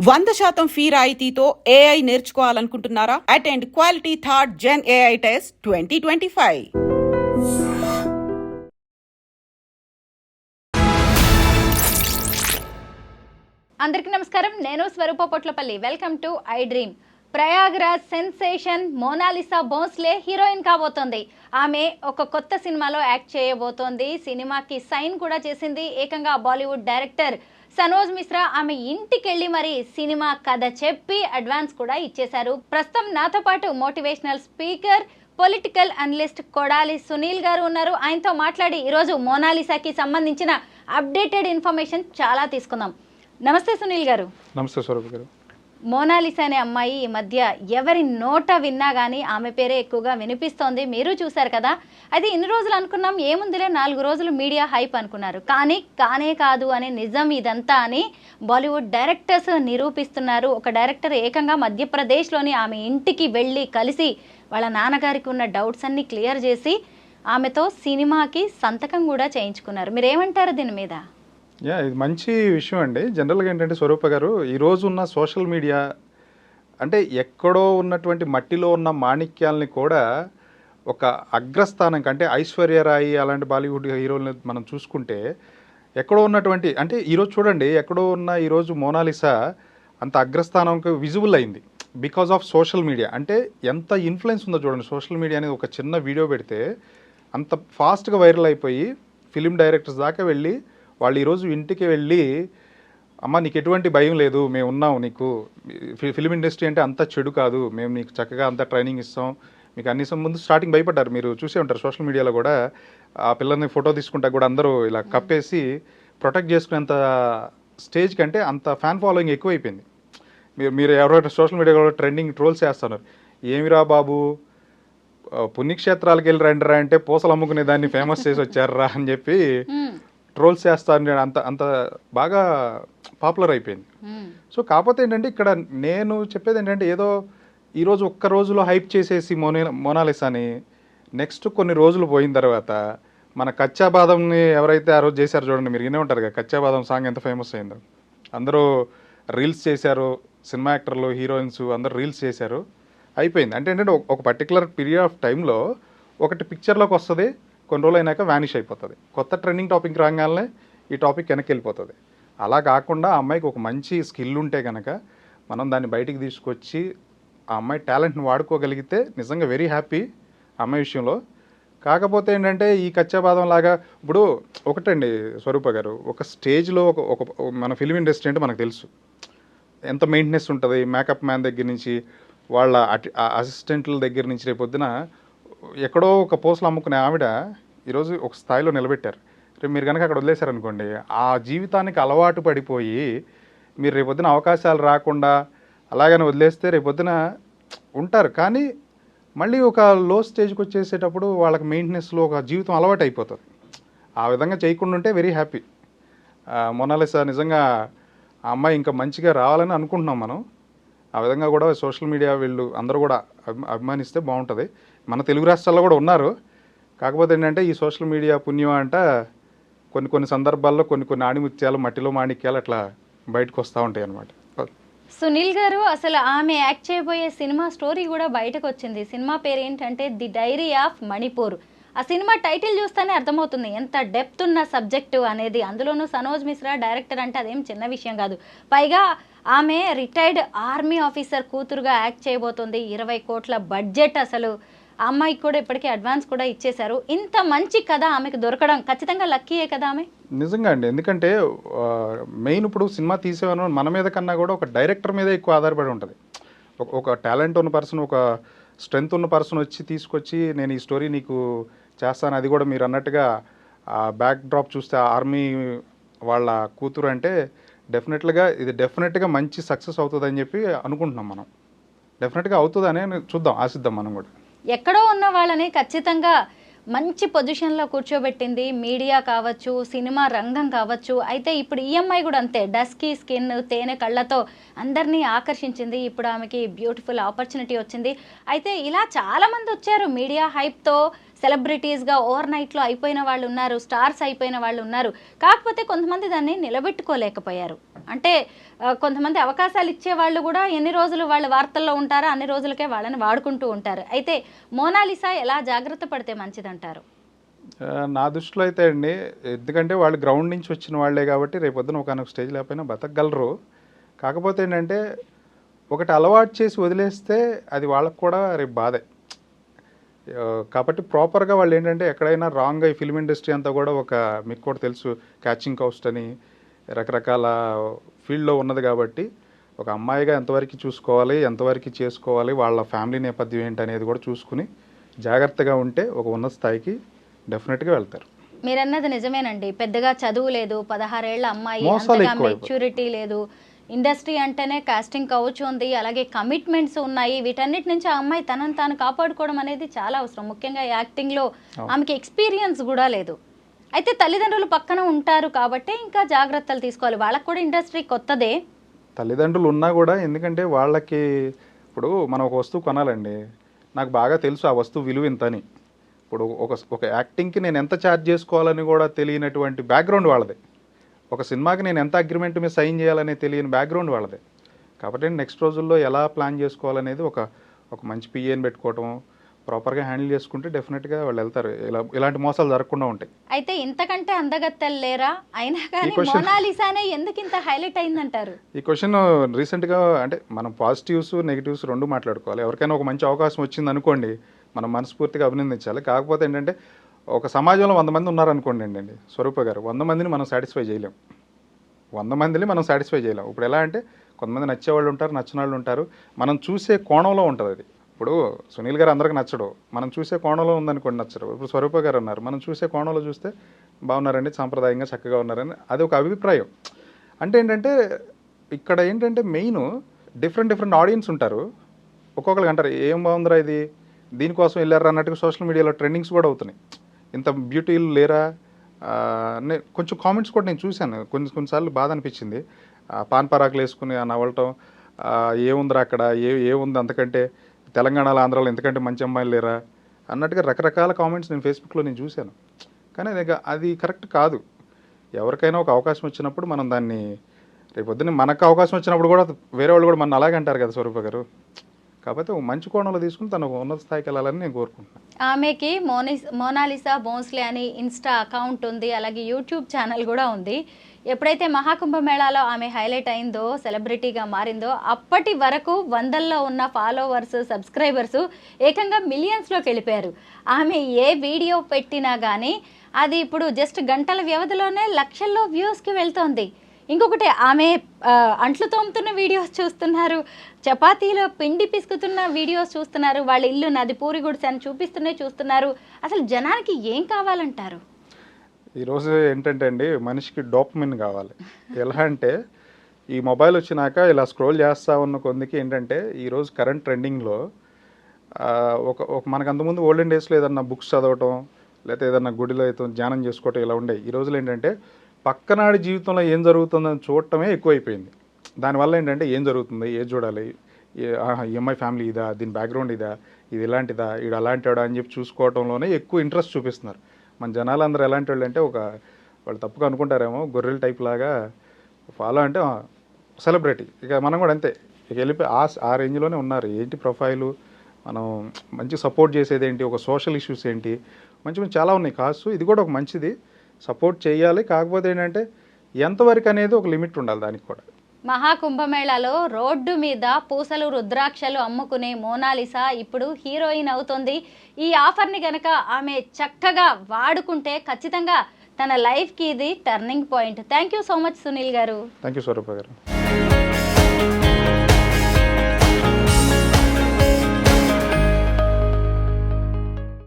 100% fee రాయితీతో AI నేర్చుకోవాలనుకుంటున్నారా? Attend quality third gen AI test 2025. అందరికీ నమస్కారం. నేను Swaroopa Potlapalli. Welcome to I dream. Prayagraj sensation Monalisa Bhosle heroine కాబోతోంది. ఆమె ఒక కొత్త సినిమాలో యాక్ట్ చేయబోతోంది. సినిమాకి సైన్ కూడా చేసింది. ఏకంగా బాలీవుడ్ డైరెక్టర్ సనోజ్ మిశ్రా ఆమె ఇంటికెళ్ళి మరి సినిమా కథ చెప్పి అడ్వాన్స్ కూడా ఇచ్చేశారు. ప్రస్తుతం నాతో పాటు motivational speaker, political analyst Kodali Sunil గారు ఉన్నారు. ఆయనతో మాట్లాడి ఈరోజు మోనాలిసాకి సంబంధించిన అప్డేటెడ్ ఇన్ఫర్మేషన్ చాలా తీసుకుందాం. నమస్తే సునీల్ గారు. నమస్తే స్వరూప్ గారు. మోనాలిసా అనే అమ్మాయి ఈ మధ్య ఎవరి నోట విన్నా కానీ ఆమె పేరే ఎక్కువగా వినిపిస్తోంది. మీరు చూశారు కదా. అయితే ఇన్ని రోజులు అనుకున్నాం ఏముందిలే 4 రోజులు మీడియా హైప్ అనుకున్నారు. కానీ కానే కాదు అనే నిజం ఇదంతా అని బాలీవుడ్ డైరెక్టర్స్ నిరూపిస్తున్నారు. ఒక డైరెక్టర్ ఏకంగా మధ్యప్రదేశ్లోని ఆమె ఇంటికి వెళ్ళి కలిసి వాళ్ళ నాన్నగారికి ఉన్న డౌట్స్ అన్ని క్లియర్ చేసి ఆమెతో సినిమాకి సంతకం కూడా చేయించుకున్నారు. మీరేమంటారు దీని మీద? ఇది మంచి విషయం అండి. జనరల్గా ఏంటంటే స్వరూప గారు, ఈరోజు ఉన్న సోషల్ మీడియా అంటే ఎక్కడో ఉన్నటువంటి మట్టిలో ఉన్న మాణిక్యాలని కూడా ఒక అగ్రస్థానం అంటే ఐశ్వర్యరాయి అలాంటి బాలీవుడ్ హీరోలని మనం చూసుకుంటే ఎక్కడో ఉన్నటువంటి అంటే ఈరోజు చూడండి ఎక్కడో ఉన్న ఈరోజు మోనాలిసా అంత అగ్రస్థానంకి విజిబుల్ అయింది బికాజ్ ఆఫ్ సోషల్ మీడియా. అంటే ఎంత ఇన్ఫ్లుయెన్స్ ఉందో చూడండి. సోషల్ మీడియా అనేది ఒక చిన్న వీడియో పెడితే అంత ఫాస్ట్గా వైరల్ అయిపోయి ఫిలిం డైరెక్టర్స్ దాకా వెళ్ళి వాళ్ళు ఈరోజు ఇంటికి వెళ్ళి, అమ్మ నీకు ఎటువంటి భయం లేదు, మేము ఉన్నాం, నీకు ఫిలిం ఇండస్ట్రీ అంటే అంత చెడు కాదు, మేము నీకు చక్కగా అంత ట్రైనింగ్ ఇస్తాం, మీకు అన్ని ముందు స్టార్టింగ్ భయపడ్డారు. మీరు చూసే ఉంటారు సోషల్ మీడియాలో కూడా ఆ పిల్లల్ని ఫోటో తీసుకుంటా కూడా అందరూ ఇలా కప్పేసి ప్రొటెక్ట్ చేసుకునేంత స్టేజ్ కంటే అంత ఫ్యాన్ ఫాలోయింగ్ ఎక్కువైపోయింది. మీరు ఎవరైనా సోషల్ మీడియాలో ట్రెండింగ్ ట్రోల్స్ చేస్తున్నారు. ఏమిరా బాబు పుణ్యక్షేత్రాలకు వెళ్ళి రండిరా అంటే పూసలు అమ్ముకునే దాన్ని ఫేమస్ చేసి వచ్చారా అని చెప్పి ట్రోల్స్ చేస్తాను. అంత బాగా పాపులర్ అయిపోయింది. సో కాకపోతే ఏంటంటే ఇక్కడ నేను చెప్పేది ఏంటంటే ఏదో ఈరోజు ఒక్క రోజులో హైప్ చేసేసి మోనాలిసాని నెక్స్ట్ కొన్ని రోజులు పోయిన తర్వాత మన కచ్చా బాదంని ఎవరైతే ఆ రోజు చేశారో చూడండి, మీరు వినే ఉంటారు కదా, కచ్చా బాదం సాంగ్ ఎంత ఫేమస్ అయిందో. అందరూ రీల్స్ చేశారు, సినిమా యాక్టర్లు, హీరోయిన్స్ అందరూ రీల్స్ చేశారు, అయిపోయింది. అంటే ఏంటంటే ఒక పర్టికులర్ పీరియడ్ ఆఫ్ టైంలో ఒకటి పిక్చర్లోకి వస్తుంది, కొన్ని రోజులు అయినాక వ్యానిష్ అయిపోతుంది. కొత్త ట్రెండింగ్ టాపిక్ రాగానే ఈ టాపిక్ వెనక్కి వెళ్ళిపోతుంది. అలా కాకుండా ఆ అమ్మాయికి ఒక మంచి స్కిల్ ఉంటే కనుక మనం దాన్ని బయటికి తీసుకొచ్చి ఆ అమ్మాయి టాలెంట్ని వాడుకోగలిగితే నిజంగా వెరీ హ్యాపీ ఆ అమ్మాయి విషయంలో. కాకపోతే ఏంటంటే ఈ కచ్చాబాదం లాగా ఇప్పుడు ఒకటండి స్వరూప గారు, ఒక స్టేజ్లో ఒక మన ఫిలిం ఇండస్ట్రీ అంటే మనకు తెలుసు ఎంత మెయింటెనెన్స్ ఉంటుంది. మేకప్ మ్యాన్ దగ్గర నుంచి వాళ్ళ అసిస్టెంట్ల దగ్గర నుంచి రేపొద్దున ఎక్కడో ఒక పోస్టులు అమ్ముకునే ఆవిడ ఈరోజు ఒక స్థాయిలో నిలబెట్టారు. రేపు మీరు కనుక అక్కడ వదిలేశారనుకోండి, ఆ జీవితానికి అలవాటు పడిపోయి మీరు రేపొద్దున అవకాశాలు రాకుండా అలాగని వదిలేస్తే రేపొద్దున ఉంటారు. కానీ మళ్ళీ ఒక లో స్టేజ్కి వచ్చేసేటప్పుడు వాళ్ళకి మెయింటెనెన్స్లో ఒక జీవితం అలవాటు అయిపోతుంది. ఆ విధంగా చేయకుండా ఉంటే వెరీ హ్యాపీ. మోనాలిసా నిజంగా ఆ అమ్మాయి ఇంకా మంచిగా రావాలని అనుకుంటున్నాం మనం. ఆ విధంగా కూడా సోషల్ మీడియా వీళ్ళు అందరూ కూడా అభిమానిస్తే బాగుంటుంది. మన తెలుగు రాష్ట్రాల్లో కూడా ఉన్నారు. కాకపోతే ఏంటంటే ఈ సోషల్ మీడియా పుణ్యం అంట కొన్ని సందర్భాల్లో కొన్ని ఆణిముత్యాలు, మట్టిలో మాణిక్యాలు అట్లా బయటకు వస్తూ ఉంటాయి అన్నమాట. సునీల్ గారు, అసలు ఆమె యాక్ట్ చేయబోయే సినిమా స్టోరీ కూడా బయటకు వచ్చింది. సినిమా పేరు ఏంటంటే ది డైరీ ఆఫ్ మణిపూర్. ఆ సినిమా టైటిల్ చూస్తేనే అర్థమవుతుంది ఎంత డెప్త్ ఉన్న సబ్జెక్టు అనేది. అందులోనూ సనోజ్ మిశ్రా డైరెక్టర్ అంటే అదేం చిన్న విషయం కాదు. పైగా ఆమె రిటైర్డ్ ఆర్మీ ఆఫీసర్ కూతురుగా యాక్ట్ చేయబోతుంది. 20 కోట్ల బడ్జెట్. అసలు ఆ అమ్మాయికి కూడా ఇప్పటికీ అడ్వాన్స్ కూడా ఇచ్చేశారు. ఇంత మంచి కథ ఆమెకు దొరకడం ఖచ్చితంగా లక్కీయే కదా ఆమె. నిజంగా అండి. ఎందుకంటే మెయిన్ ఇప్పుడు సినిమా తీసేవాను మన మీద కన్నా కూడా ఒక డైరెక్టర్ మీద ఎక్కువ ఆధారపడి ఉంటుంది. ఒక టాలెంట్ ఉన్న పర్సన్, ఒక స్ట్రెంగ్త్ ఉన్న పర్సన్ వచ్చి తీసుకొచ్చి నేను ఈ స్టోరీ నీకు చేస్తాను, అది కూడా మీరు అన్నట్టుగా బ్యాక్ డ్రాప్ చూస్తే ఆర్మీ వాళ్ళ కూతురు అంటే డెఫినెట్గా మంచి సక్సెస్ అవుతుందని చెప్పి అనుకుంటున్నాం మనం. డెఫినెట్గా అవుతుందనే చూద్దాం, ఆశిద్దాం మనం కూడా. ఎక్కడో ఉన్న వాళ్ళని ఖచ్చితంగా మంచి పొజిషన్లో కూర్చోబెట్టింది మీడియా కావచ్చు, సినిమా రంగం కావచ్చు. అయితే ఇప్పుడు ఈఎంఐ కూడా అంతే, డస్కీ స్కిన్, తేనె కళ్ళతో అందరినీ ఆకర్షించింది. ఇప్పుడు ఆమెకి బ్యూటిఫుల్ ఆపర్చునిటీ వచ్చింది. అయితే ఇలా చాలామంది వచ్చారు మీడియా హైప్తో. సెలబ్రిటీస్గా ఓవర్ నైట్లో అయిపోయిన వాళ్ళు ఉన్నారు, స్టార్స్ అయిపోయిన వాళ్ళు ఉన్నారు. కాకపోతే కొంతమంది దాన్ని నిలబెట్టుకోలేకపోయారు. అంటే కొంతమంది అవకాశాలు ఇచ్చే వాళ్ళు కూడా ఎన్ని రోజులు వాళ్ళు వార్తల్లో ఉంటారో అన్ని రోజులకే వాళ్ళని వాడుకుంటూ ఉంటారు. అయితే మోనాలిసా ఎలా జాగ్రత్త పడితే మంచిదంటారు? నా దృష్టిలో అయితే అండి, ఎందుకంటే వాళ్ళు గ్రౌండ్ నుంచి వచ్చిన వాళ్ళే కాబట్టి రేపొద్దున ఒకనొక స్టేజ్ లేకపోయినా బతకగలరు. కాకపోతే ఏంటంటే ఒకటి అలవాటు చేసి వదిలేస్తే అది వాళ్ళకు కూడా రేపు బాధే. కాబట్టి ప్రాపర్గా వాళ్ళు ఏంటంటే ఎక్కడైనా రాంగ్గా ఈ ఫిల్మ్ ఇండస్ట్రీ అంతా కూడా మీకు కూడా తెలుసు, క్యాచింగ్ కౌస్ట్ అని రకరకాల ఫీల్డ్లో ఉన్నది కాబట్టి ఒక అమ్మాయిగా ఎంతవరకు చూసుకోవాలి, ఎంతవరకు చేసుకోవాలి, వాళ్ళ ఫ్యామిలీ నేపథ్యం ఏంటి అనేది కూడా చూసుకుని జాగ్రత్తగా ఉంటే ఒక ఉన్నత స్థాయికి డెఫినెట్గా వెళ్తారు. మీరన్నది నిజమేనండి. పెద్దగా చదువు లేదు, 16 ఏళ్ల అమ్మాయి, మోసాలు అంతగా ఎక్కువ మెచ్యూరిటీ లేదు, ఇండస్ట్రీ అంటేనే కాస్టింగ్ కౌచ్ ఉంది, అలాగే కమిట్మెంట్స్ ఉన్నాయి. వీటన్నిటి నుంచి ఆ అమ్మాయి తనను తాను కాపాడుకోవడం అనేది చాలా అవసరం. ముఖ్యంగా యాక్టింగ్లో ఆమెకి ఎక్స్పీరియన్స్ కూడా లేదు. అయితే తల్లిదండ్రులు పక్కన ఉంటారు కాబట్టి ఇంకా జాగ్రత్తలు తీసుకోవాలి. వాళ్ళకు కూడా ఇండస్ట్రీ కొత్తదే. తల్లిదండ్రులు ఉన్నా కూడా, ఎందుకంటే వాళ్ళకి ఇప్పుడు మనం ఒక వస్తువు కొనాలండి, నాకు బాగా తెలుసు ఆ వస్తువు విలువ ఇంతని. ఇప్పుడు ఒక యాక్టింగ్కి నేను ఎంత ఛార్జ్ చేసుకోవాలని కూడా తెలియనటువంటి బ్యాక్గ్రౌండ్ వాళ్ళదే. ఒక సినిమాకి నేను ఎంత అగ్రిమెంట్ మీద సైన్ చేయాలనే తెలియని బ్యాక్గ్రౌండ్ వాళ్ళదే. కాబట్టి నెక్స్ట్ రోజుల్లో ఎలా ప్లాన్ చేసుకోవాలనేది ఒక మంచి పిఏని పెట్టుకోవటం, ప్రాపర్గా హ్యాండిల్ చేసుకుంటే డెఫినెట్గా వాళ్ళు వెళ్తారు. ఇలాంటి మోసాలు జరగకుండా ఉంటాయి. అయితే ఇంతకంటే అందగత్తెలు లేరా? అయినా కానీ మోనాలిసానే ఎందుకు ఇంత హైలైట్ అయిందంటారు? ఈ క్వశ్చన్ రీసెంట్గా అంటే మనం పాజిటివ్స్ నెగిటివ్స్ రెండు మాట్లాడుకోవాలి. ఎవరికైనా ఒక మంచి అవకాశం వచ్చింది అనుకోండి, మనం మనస్ఫూర్తిగా అభినందించాలి. కాకపోతే ఏంటంటే ఒక సమాజంలో 100 మంది ఉన్నారనుకోండి అండి స్వరూప గారు, 100 మందిని మనం సాటిస్ఫై చేయలేం. 100 మందిని మనం సాటిస్ఫై చేయలేం. ఇప్పుడు ఎలా అంటే కొంతమంది నచ్చేవాళ్ళు ఉంటారు, నచ్చిన వాళ్ళు ఉంటారు. మనం చూసే కోణంలో ఉంటుంది అది. ఇప్పుడు సునీల్ గారు అందరికి నచ్చడు, మనం చూసే కోణంలో ఉందనుకోండి నచ్చరు. ఇప్పుడు స్వరూప గారు ఉన్నారు, మనం చూసే కోణంలో చూస్తే బాగున్నారండి, సాంప్రదాయంగా చక్కగా ఉన్నారని అది ఒక అభిప్రాయం. అంటే ఏంటంటే ఇక్కడ ఏంటంటే మెయిన్ డిఫరెంట్ ఆడియన్స్ ఉంటారు. ఒక్కొక్కరికి అంటారు ఏం బాగుందిరా ఇది, దీనికోసం వెళ్ళారా అన్నట్టుగా సోషల్ మీడియాలో ట్రెండింగ్స్ కూడా అవుతున్నాయి. ఇంత బ్యూటీలు లేరా కొంచెం కామెంట్స్ కూడా నేను చూశాను. కొన్నిసార్లు బాధ అనిపించింది. పాన్ పరాకులు వేసుకుని నవ్వటం, ఏముందిరా అక్కడ, ఏముంది అంతకంటే, తెలంగాణలో ఆంధ్రాలో ఎంతకంటే మంచి అమ్మాయిలు లేరా అన్నట్టుగా రకరకాల కామెంట్స్ నేను ఫేస్బుక్లో నేను చూశాను. కానీ అది కరెక్ట్ కాదు. ఎవరికైనా ఒక అవకాశం వచ్చినప్పుడు మనం దాన్ని, రేపొద్దున మనకు అవకాశం వచ్చినప్పుడు కూడా వేరే వాళ్ళు కూడా మన అలాగే అంటారు కదా స్వరూప గారు. కాకపోతే ఒక మంచి కోణంలో తీసుకుని తను ఉన్నత స్థాయికి వెళ్ళాలని నేను కోరుకుంటున్నాను. ఆమెకి మోనాలిసా భోంస్లే అని ఇన్స్టా అకౌంట్ ఉంది, అలాగే యూట్యూబ్ ఛానల్ కూడా ఉంది. ఎప్పుడైతే మహాకుంభమేళాలో ఆమె హైలైట్ అయిందో, సెలబ్రిటీగా మారిందో, అప్పటి వరకు వందల్లో ఉన్న ఫాలోవర్స్, సబ్స్క్రైబర్స్ ఏకంగా మిలియన్స్లోకి వెళ్ళిపోయారు. ఆమె ఏ వీడియో పెట్టినా కానీ అది ఇప్పుడు జస్ట్ గంటల వ్యవధిలోనే లక్షల్లో వ్యూస్కి వెళ్తోంది. ఇంకొకటి, ఆమె అంట్లు తోముతున్న వీడియోస్ చూస్తున్నారు, చపాతీలో పిండి పిసుకుతున్న వీడియోస్ చూస్తున్నారు, వాళ్ళ ఇల్లు నది పూరి గుడిసె అని చూస్తున్నారు. అసలు జనానికి ఏం కావాలంటారు? ఈరోజు ఏంటంటే అండి, మనిషికి డోపమిన్ కావాలి. ఎలా అంటే ఈ మొబైల్ వచ్చినాక ఇలా స్క్రోల్ చేస్తూ ఉన్న కొందికి ఏంటంటే ఈరోజు కరెంట్ ట్రెండింగ్లో ఒక మనకు అంతకుముందు ఓల్డెన్ డేస్లో ఏదన్నా బుక్స్ చదవటం, లేకపోతే ఏదన్నా గుడిలో అయితే ధ్యానం చేసుకోవటం ఇలా ఉండే. ఈ రోజులు ఏంటంటే పక్కనాడి జీవితంలో ఏం జరుగుతుందని చూడటమే ఎక్కువైపోయింది. దానివల్ల ఏంటంటే ఏం జరుగుతుంది, ఏది చూడాలి, ఈఎంఐ ఫ్యామిలీ ఇదా, దీని బ్యాక్గ్రౌండ్ ఇదా, ఇది ఇలాంటిదా, ఇది అలాంటివాడా అని చెప్పి చూసుకోవడంలోనే ఎక్కువ ఇంట్రెస్ట్ చూపిస్తున్నారు. మన జనాలు అందరూ ఎలాంటి వాళ్ళు అంటే వాళ్ళు తప్పుగా అనుకుంటారేమో, గొర్రెల టైప్ లాగా ఫాలో అంటే సెలబ్రిటీ. ఇక మనం కూడా అంతే, ఇక వెళ్ళిపోయి ఆ రేంజ్లోనే ఉన్నారు. ఏంటి ప్రొఫైలు, మనం మంచి సపోర్ట్ చేసేది ఏంటి, ఒక సోషల్ ఇష్యూస్ ఏంటి, మంచి చాలా ఉన్నాయి కాసు. ఇది కూడా ఒక మంచిది, సపోర్ట్ చేయాలి. కాకపోతే ఏంటంటే ఎంతవరకు అనేది ఒక లిమిట్ ఉండాలి దానికి కూడా. మహాకుంభమేళాలో రోడ్డు మీద పూసలు, రుద్రాక్షలు అమ్ముకునే మోనాలిసా ఇప్పుడు హీరోయిన్ అవుతుంది. ఈ ఆఫర్ని కనుక ఆమె చక్కగా వాడుకుంటే ఖచ్చితంగా తన లైఫ్కి ఇది turning point. Thank you so much Sunil garu. Thank you స్వరూప గారు.